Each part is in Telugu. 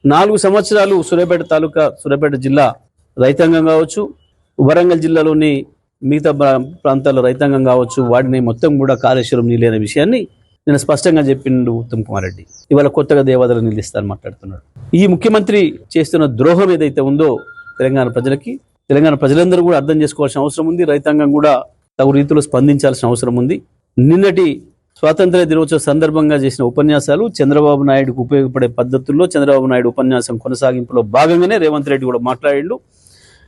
4 సంవత్సరాలు సూర్యాపేట తాలూకా సూర్యాపేట జిల్లా రైతాంగం కావచ్చు, వరంగల్ జిల్లాలోని మిగతా ప్రాంతాల రైతాంగం కావచ్చు, వాడిని మొత్తం కూడా కాళేశ్వరం నీళ్ళు అనే విషయాన్ని నేను స్పష్టంగా చెప్పిండు ఉత్తమ్ కుమార్ రెడ్డి. ఇవాళ కొత్తగా దేవాదాల నీళ్ళు ఇస్తారని మాట్లాడుతున్నాడు. ఈ ముఖ్యమంత్రి చేస్తున్న ద్రోహం ఏదైతే ఉందో తెలంగాణ ప్రజలకి, తెలంగాణ ప్రజలందరూ కూడా అర్థం చేసుకోవాల్సిన అవసరం ఉంది. రైతాంగం కూడా తగు రీతిలో స్పందించాల్సిన అవసరం ఉంది. నిన్నటి స్వాతంత్ర దినోత్సవ సందర్భంగా చేసిన ఉపన్యాసాలు చంద్రబాబు నాయుడుకు ఉపయోగపడే పద్ధతుల్లో చంద్రబాబు నాయుడు ఉపన్యాసం కొనసాగింపులో భాగంగానే రేవంత్ రెడ్డి కూడా మాట్లాడిండు.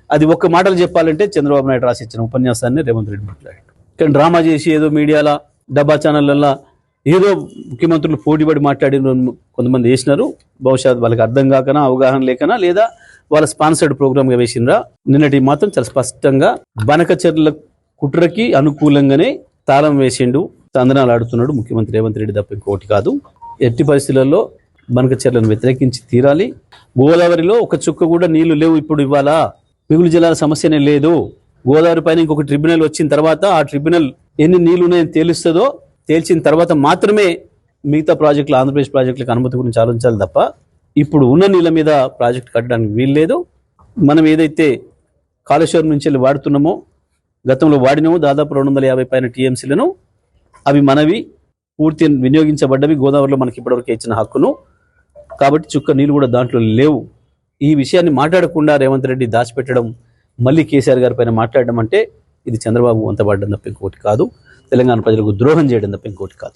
అది ఒక్క మాటలు చెప్పాలంటే చంద్రబాబు నాయుడు రాసిచ్చిన ఉపన్యాసాన్ని రేవంత్ రెడ్డి మాట్లాడాడు. కానీ డ్రామా చేసి ఏదో మీడియాల డబ్బా ఛానళ్ళల్లో ఏదో ముఖ్యమంత్రులు పోటీపడి మాట్లాడిన కొంతమంది వేసినారు. బహుశా వాళ్ళకి అర్థం కాకనా, అవగాహన లేకనా, లేదా వాళ్ళ స్పాన్సర్డ్ ప్రోగ్రామ్గా వేసినరా. నిన్నటి మాత్రం చాలా స్పష్టంగా బనకచెర్ల కుట్రకి అనుకూలంగానే తాళం వేసిండు, తందనాలు ఆడుతున్నాడు ముఖ్యమంత్రి రేవంత్ రెడ్డి తప్ప ఇంకోటి కాదు. ఎట్టి పరిస్థితులలో బనకచెర్లను వ్యతిరేకించి తీరాలి. గోదావరిలో ఒక చుక్క కూడా నీళ్లు లేవు. ఇప్పుడు ఇవాళ మిగులు జిల్లాల సమస్యనే లేదు. గోదావరి పైన ఇంకొక ట్రిబ్యునల్ వచ్చిన తర్వాత ఆ ట్రిబ్యునల్ ఎన్ని నీళ్లు ఉన్నాయని తేలుస్తుందో, తేల్చిన తర్వాత మాత్రమే మిగతా ప్రాజెక్టులు, ఆంధ్రప్రదేశ్ ప్రాజెక్టులకు అనుమతి గురించి ఆలోచించాలి తప్ప ఇప్పుడు ఉన్న నీళ్ళ మీద ప్రాజెక్టు కట్టడానికి వీల్లేదు. మనం ఏదైతే కాళేశ్వరం నుంచి వెళ్ళి వాడుతున్నామో, గతంలో వాడినామో దాదాపు 250 పైన టీఎంసీలను, అవి మనవి పూర్తి వినియోగించబడ్డవి. గోదావరిలో మనకి ఇప్పటివరకు ఇచ్చిన హక్కును, కాబట్టి చుక్క నీళ్ళు కూడా దాంట్లో లేవు. ఈ విషయాన్ని మాట్లాడకుండా రేవంత్ రెడ్డి దాచిపెట్టడం, మళ్ళీ కేసీఆర్ గారి పైన మాట్లాడడం అంటే ఇది చంద్రబాబు వంతబడ్డం తప్ప ఇంకోటి కాదు. తెలంగాణ ప్రజలకు ద్రోహం చేయడం తప్ప ఇంకోటి కాదు.